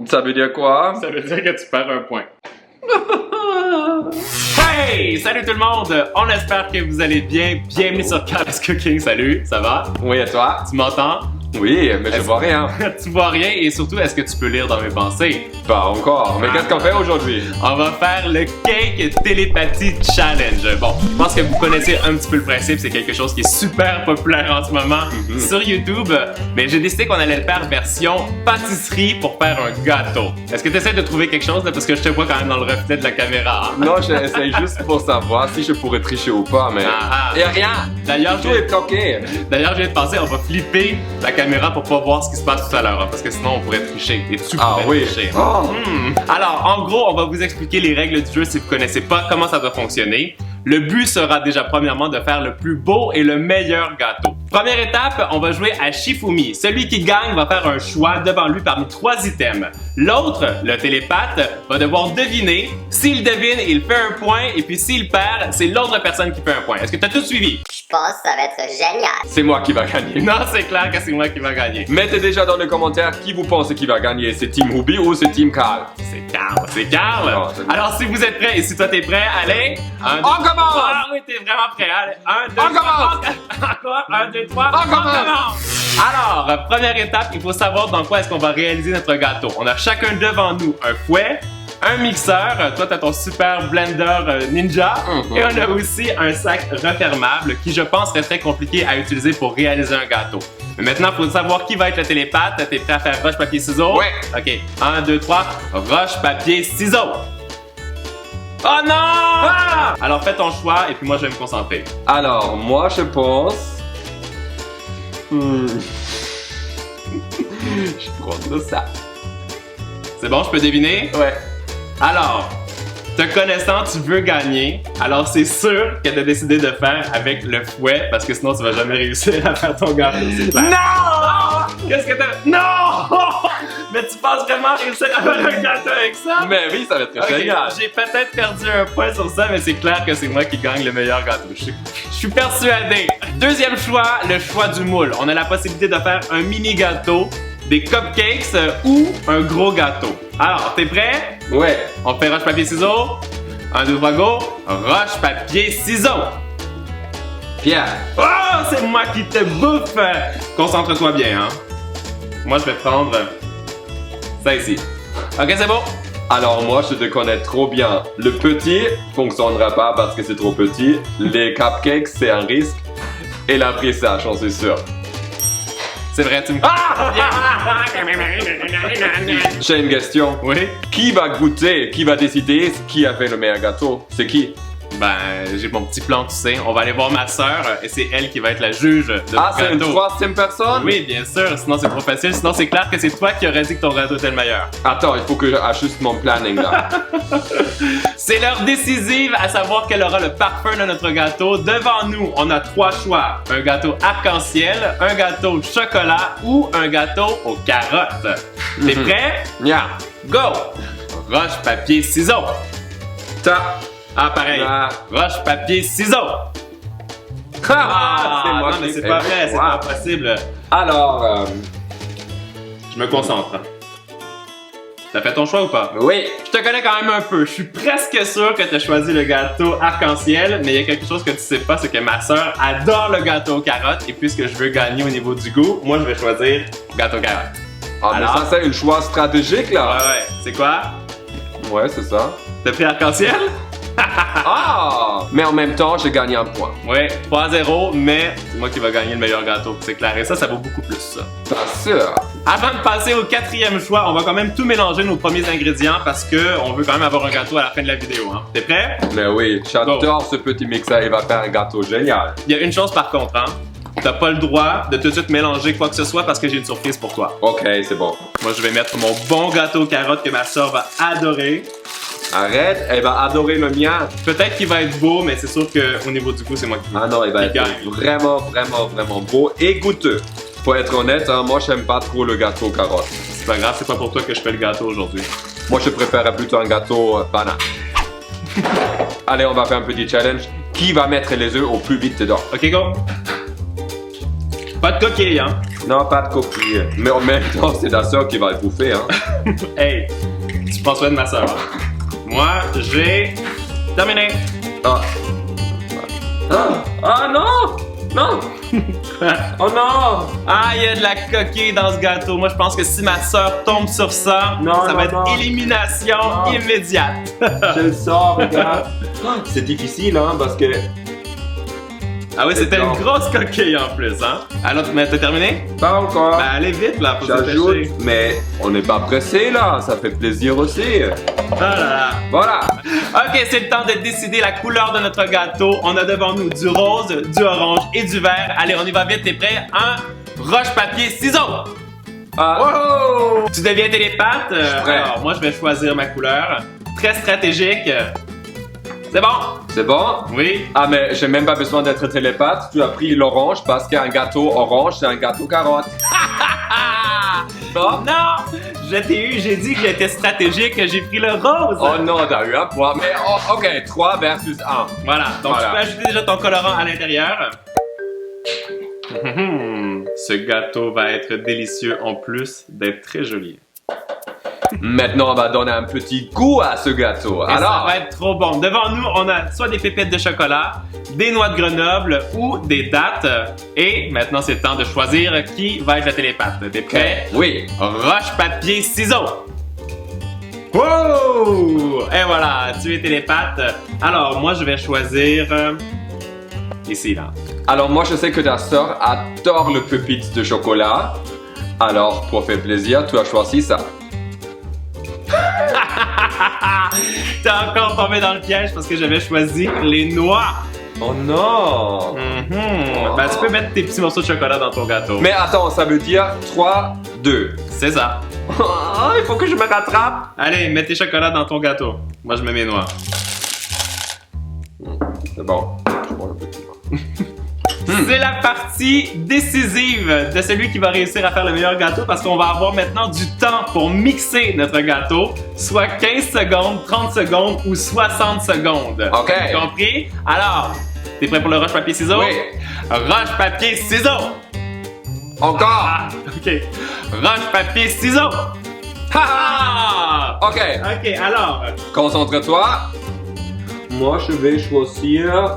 Ça veut dire quoi? Ça veut dire que tu perds un point. Hey! Salut tout le monde! On espère que vous allez bien. Bienvenue sur Carlos Cooking. Salut, ça va? Oui, et toi? Tu m'entends? Oui, mais je vois rien. Tu vois rien et surtout, est-ce que tu peux lire dans mes pensées? Pas encore. Mais qu'est-ce qu'on fait aujourd'hui? On va faire le Cake Télépathie Challenge. Bon, je pense que vous connaissez un petit peu le principe. C'est quelque chose qui est super populaire en ce moment sur YouTube. Mais j'ai décidé qu'on allait le faire version pâtisserie pour faire un gâteau. Est-ce que tu essaies de trouver quelque chose là? Parce que je te vois quand même dans le reflet de la caméra. Non, j'essaie juste pour savoir si je pourrais tricher ou pas, mais... Et rien! D'ailleurs, tout est bloqué. D'ailleurs, je viens de penser, on va flipper la caméra pour pas voir ce qui se passe tout à l'heure, hein, parce que sinon on pourrait tricher. Et tu pourrais tricher. Oh. Alors, en gros, on va vous expliquer les règles du jeu si vous connaissez pas comment ça doit fonctionner. Le but sera déjà premièrement de faire le plus beau et le meilleur gâteau. Première étape, on va jouer à Shifumi. Celui qui gagne va faire un choix devant lui parmi 3 items. L'autre, le télépathe, va devoir deviner. S'il devine, il fait un point, et puis s'il perd, c'est l'autre personne qui fait un point. Est-ce que tu as tout suivi? Je pense que ça va être génial. C'est moi qui va gagner. Non, c'est clair que c'est moi qui va gagner. Mettez déjà dans les commentaires qui vous pensez qui va gagner. C'est Team Ruby ou c'est Team Carl? C'est Carl, c'est Carl. Non, c'est Alors, si vous êtes prêts et si toi t'es prêt, allez. On commence! Ah oui, t'es vraiment prêt. Allez, 1, 2, 3. Encore, 1, 2, 3. On commence! Alors, première étape, il faut savoir dans quoi est-ce qu'on va réaliser notre gâteau. On a chacun devant nous un fouet, un mixeur, toi t'as ton super blender ninja, et on a aussi un sac refermable qui je pense serait très compliqué à utiliser pour réaliser un gâteau. Mais maintenant, il faut savoir qui va être le télépathe. T'es prêt à faire roche, papier, ciseaux? Ouais. Ok, 1, 2, 3, roche, papier, ciseaux. Oh non! Ah! Alors fais ton choix et puis moi je vais me concentrer. Alors, moi je pense... je prends ça. C'est bon, je peux deviner? Ouais. Alors, te connaissant, tu veux gagner. Alors, c'est sûr que tu as décidé de faire avec le fouet parce que sinon, tu vas jamais réussir à faire ton gâteau. Non! Qu'est-ce que t'as... Non! Mais tu penses vraiment réussir à faire un gâteau avec ça? Mais oui, ça va être génial. J'ai peut-être perdu un point sur ça, mais c'est clair que c'est moi qui gagne le meilleur gâteau. Je suis persuadé. Deuxième choix, le choix du moule. On a la possibilité de faire un mini gâteau, des cupcakes ou un gros gâteau. Alors, t'es prêt? Ouais. On fait roche, papier, ciseaux. 1, 2, 3, go. Roche, papier, ciseaux. Pierre. Oh, c'est moi qui te bouffe. Concentre-toi bien, hein. Moi, je vais prendre ça ici. Ok, c'est bon? Alors moi, je te connais trop bien. Le petit fonctionnera pas parce que c'est trop petit. Les cupcakes, c'est un risque. Et l'apprissage, j'en suis sûr. C'est vrai, tu me... J'ai une question. Oui? Qui va goûter? Qui va décider qui a fait le meilleur gâteau? C'est qui? Ben, j'ai mon petit plan, tu sais. On va aller voir ma sœur et c'est elle qui va être la juge de mon Ah, c'est une gâteau. troisième personne? Oui, bien sûr. Sinon, c'est trop facile. Sinon, c'est clair que c'est toi qui aurais dit que ton gâteau était le meilleur. Attends, il faut que j'ajuste mon planning là. C'est l'heure décisive à savoir quel aura le parfum de notre gâteau. Devant nous, on a 3 choix. Un gâteau arc-en-ciel, un gâteau au chocolat ou un gâteau aux carottes. T'es prêt? Nya. Go! Roche, papier, ciseaux. Ah, pareil. Roche, papier, ciseaux. C'est moi non, qui mais c'est fais. pas vrai, c'est Wow. pas possible. Alors, Je me concentre. T'as fait ton choix ou pas? oui. Je te connais quand même un peu. Je suis presque sûr que t'as choisi le gâteau arc-en-ciel, mais il y a quelque chose que tu sais pas, c'est que ma soeur adore le gâteau aux carottes, et puisque je veux gagner au niveau du goût, moi je vais choisir gâteau carotte. Ah, mais Alors? ça, c'est un choix stratégique là. Ouais, c'est quoi? Ouais, c'est ça. T'as pris arc-en-ciel? Ah! Mais en même temps, j'ai gagné un point. Ouais, 3-0, mais c'est moi qui va gagner le meilleur gâteau, c'est clair. Et ça vaut beaucoup plus, ça. Bien sûr. Avant de passer au 4e choix, on va quand même tout mélanger nos premiers ingrédients parce que on veut quand même avoir un gâteau à la fin de la vidéo, hein. T'es prêt? Mais oui, j'adore ce petit mixeur, il va faire un gâteau génial. Il y a une chose par contre, hein. T'as pas le droit de tout de suite mélanger quoi que ce soit parce que j'ai une surprise pour toi. Ok, c'est bon. Moi, je vais mettre mon bon gâteau aux carottes que ma soeur va adorer. Arrête, elle va adorer le mien. Peut-être qu'il va être beau, mais c'est sûr qu'au niveau du goût, c'est moi qui Ah non, il va qui être gagne. vraiment, vraiment, vraiment beau et goûteux. Pour être honnête, hein, moi j'aime pas trop le gâteau aux carottes. C'est pas grave, c'est pas pour toi que je fais le gâteau aujourd'hui. Moi je préfère plutôt un gâteau banane. Allez, on va faire un petit challenge. Qui va mettre les œufs au plus vite dedans? Ok, go! Pas de coquille, hein? Non, pas de coquille. Mais en même temps, c'est ta soeur qui va le bouffer, hein. Hey, tu prends soin de ma soeur. Moi, j'ai terminé. Ah. Ah non! Non! Oh non! Ah, il y a de la coquille dans ce gâteau. Moi, je pense que si ma soeur tombe sur ça, Non, ça non, va être non. élimination Non. immédiate. Je le sors, regarde. C'est difficile, hein, parce que... Ah oui, c'était une blanc. grosse coquille en plus, hein? Alors, mais t'as terminé? Pas encore. Ben, allez vite, là, pour se J'ajoute, dépêcher. mais on n'est pas pressé, là. Ça fait plaisir aussi. Ah là là. Voilà. Ok, c'est le temps de décider la couleur de notre gâteau. On a devant nous du rose, du orange et du vert. Allez, on y va vite, t'es prêt? Un, roche, papier, ciseaux! Ah. Wow! Tu deviens télépathe? suis prêt. Alors, moi, je vais choisir ma couleur. Très stratégique. C'est bon? C'est bon? Oui. Ah, mais j'ai même pas besoin d'être télépathe. Tu as pris l'orange parce qu'un gâteau orange, c'est un gâteau carotte. Ah! Bon? Non! Je t'ai eu, j'ai dit que j'étais stratégique, j'ai pris le rose. Oh non, t'as eu un point. Mais oh, ok, 3 versus 1. Voilà, donc Voilà. tu peux ajouter déjà ton colorant à l'intérieur. Ce gâteau va être délicieux en plus d'être très joli. Maintenant, on va donner un petit goût à ce gâteau. Et Alors, ça va être trop bon. Devant nous, on a soit des pépettes de chocolat, des noix de Grenoble ou des dattes. Et maintenant, c'est le temps de choisir qui va être la télépathe. T'es prêt? oui. Roche, papier, ciseaux! Wow! Et voilà, tu es télépathe. Alors, moi, je vais choisir... ici, là. Alors, moi, je sais que ta soeur adore le pépite de chocolat. Alors, pour faire plaisir, tu as choisi ça. T'es encore tombé dans le piège parce que j'avais choisi les noix. Oh non! Ben, tu peux mettre tes petits morceaux de chocolat dans ton gâteau. Mais attends, ça veut dire 3, 2. C'est ça. Oh, il faut que je me rattrape. Allez, mets tes chocolats dans ton gâteau. Moi, je mets mes noix. C'est bon. Je prends le petit. C'est la partie décisive de celui qui va réussir à faire le meilleur gâteau parce qu'on va avoir maintenant du temps pour mixer notre gâteau, soit 15 secondes, 30 secondes ou 60 secondes. Ok. Compris? Alors, t'es prêt pour le roche-papier-ciseaux? Oui. Roche-papier-ciseaux! Encore. Ah, ok. Roche-papier-ciseaux! Ah! Ok. Ok, alors, Concentre-toi. Moi, je vais choisir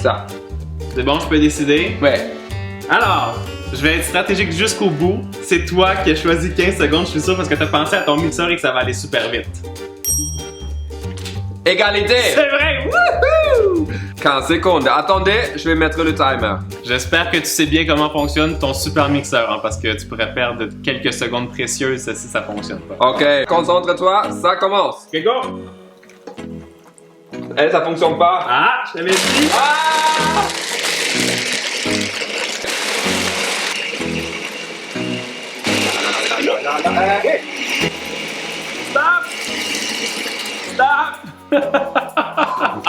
ça. c'est bon, je peux décider? Ouais. Alors, je vais être stratégique jusqu'au bout. C'est toi qui as choisi 15 secondes, je suis sûr, parce que t'as pensé à ton mixeur et que ça va aller super vite. Égalité. C'est vrai! Wouhou! 15 secondes. Attendez, je vais mettre le timer. J'espère que tu sais bien comment fonctionne ton super mixeur, hein, parce que tu pourrais perdre quelques secondes précieuses si ça fonctionne pas. Ok. Concentre-toi. Ça commence. Ok, go! Eh, ça fonctionne pas. Ah, je t'avais dit! Ah! Stop! Stop!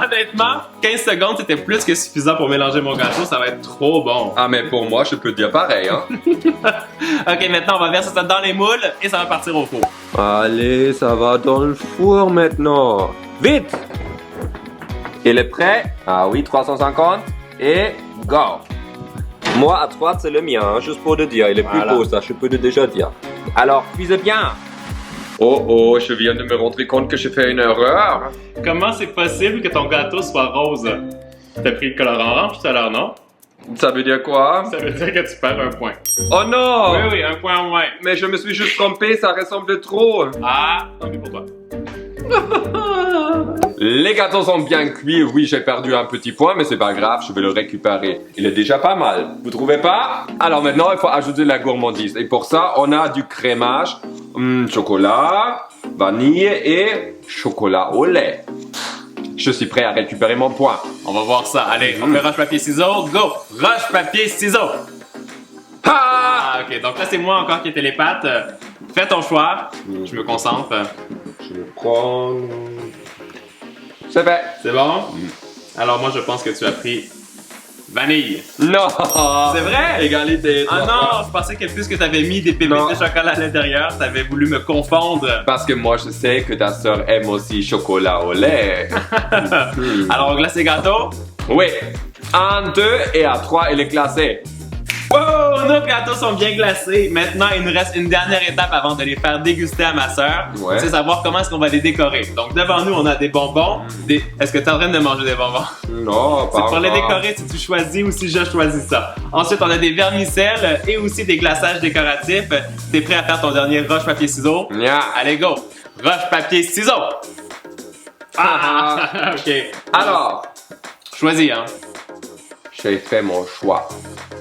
Honnêtement, 15 secondes, c'était plus que suffisant pour mélanger mon gâteau. Ça va être trop bon. Ah, mais pour moi, je peux dire pareil, hein. Ok, maintenant, on va verser ça dans les moules et ça va partir au four. Allez, ça va dans le four maintenant. Vite! Il est prêt? Ah oui, 350. Et go! Moi, à droite, c'est le mien, hein, juste pour te dire. Il est plus Voilà. beau, ça, je peux te déjà dire. Alors, cuisez bien! Oh oh, je viens de me rendre compte que j'ai fait une erreur. Comment c'est possible que ton gâteau soit rose? T'as pris le colorant orange tout à l'heure, non? Ça veut dire quoi? Ça veut dire que tu perds un point. Oh non! Oui, oui, un point en moins. Mais je me suis juste trompé, ça ressemble trop. Ah, tant pis pour toi. Les gâteaux sont bien cuits. Oui, j'ai perdu un petit point, mais c'est pas grave, je vais le récupérer. Il est déjà pas mal. Vous trouvez pas? Alors maintenant, il faut ajouter de la gourmandise. Et pour ça, on a du crémage, chocolat, vanille et chocolat au lait. Je suis prêt à récupérer mon point. On va voir ça. Allez, on fait roche-papier-ciseaux. Go! Roche-papier-ciseaux! Ah! Ah, ok. Donc là, c'est moi encore qui ai télépathe. Fais ton choix. Je me concentre. Je le prends. C'est fait. C'est bon? Alors moi, je pense que tu as pris vanille. Non! C'est vrai? Égalité. Ah non, je pensais que puisque tu avais mis des pépites Non. de chocolat à l'intérieur, tu avais voulu me confondre. Parce que moi, je sais que ta soeur aime aussi chocolat au lait. Alors, on glace les gâteaux? Oui. 1, 2 et à 3, il est classé. Wow, nos gâteaux sont bien glacés. Maintenant, il nous reste une dernière étape avant de les faire déguster à ma sœur. Ouais. C'est savoir comment est-ce qu'on va les décorer. Donc, devant nous, on a des bonbons. Est-ce que tu es en train de manger des bonbons? Non, pas C'est pour les encore. décorer si tu choisis ou si je choisis ça. Ensuite, on a des vermicelles et aussi des glaçages décoratifs. T'es prêt à faire ton dernier roche, papier, ciseaux? Nya. Allez, go! Roche, papier, ciseaux! Ah! OK. Alors, Choisis, hein? j'ai fait mon choix.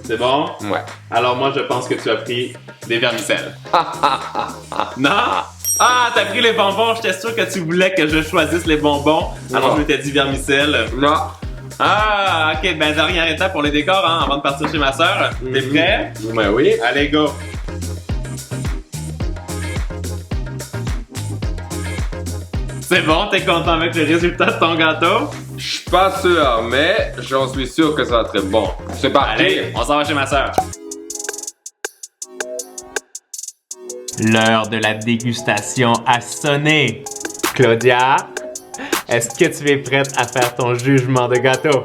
C'est bon? Ouais. Alors, moi, je pense que tu as pris des vermicelles. Non? Ah, t'as pris les bonbons. J'étais sûr que tu voulais que je choisisse les bonbons. Alors, Non. je m'étais dit vermicelles. Non. Ah, OK. Ben, dernière étape pour les décors, hein, avant de partir chez ma sœur. T'es prêt? Ben oui. Allez, go! C'est bon, t'es content avec le résultat de ton gâteau? Je suis pas sûr, mais j'en suis sûr que ça va être très bon. C'est parti. Allez, on s'en va chez ma sœur. L'heure de la dégustation a sonné. Claudia, est-ce que tu es prête à faire ton jugement de gâteau?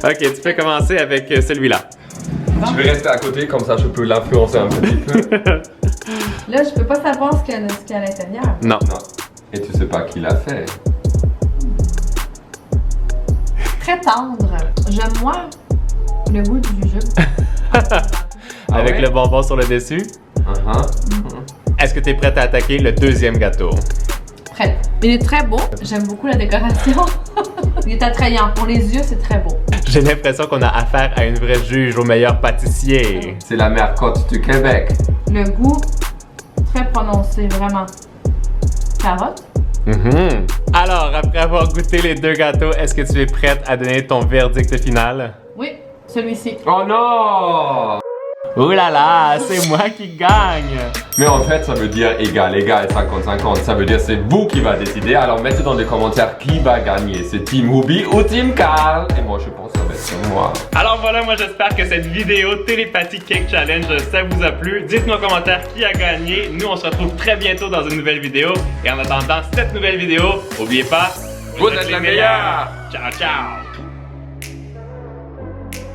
Ok, tu peux commencer avec celui-là. Je vais rester à côté, comme ça je peux l'influencer un petit peu. Là, je peux pas savoir ce qu'il y a à l'intérieur. Non. Non. Et tu sais pas qui l'a fait. Très tendre. J'aime moins le goût du jujube. Avec ouais? le bonbon sur le dessus. Est-ce que tu es prête à attaquer le deuxième gâteau? Prête. Il est très beau. J'aime beaucoup la décoration. Il est attrayant. Pour les yeux, c'est très beau. J'ai l'impression qu'on a affaire à une vraie juge au meilleur pâtissier. C'est la meilleure côte du Québec. Le goût, très prononcé, vraiment. Carotte. Alors, après avoir goûté les deux gâteaux, est-ce que tu es prête à donner ton verdict final? Oui, celui-ci. Oh non! Ouh là là, c'est moi qui gagne! Mais en fait, ça veut dire égal, 50-50. Ça veut dire c'est vous qui va décider. Alors mettez dans les commentaires qui va gagner. C'est Team Ruby ou Team Carl. Et moi, je pense que ça va être sur moi. Alors voilà, moi j'espère que cette vidéo Télépathie Cake Challenge, ça vous a plu. Dites-nous en commentaire qui a gagné. Nous, on se retrouve très bientôt dans une nouvelle vidéo. Et en attendant cette nouvelle vidéo, n'oubliez pas, Vous êtes la meilleure! Ciao, ciao!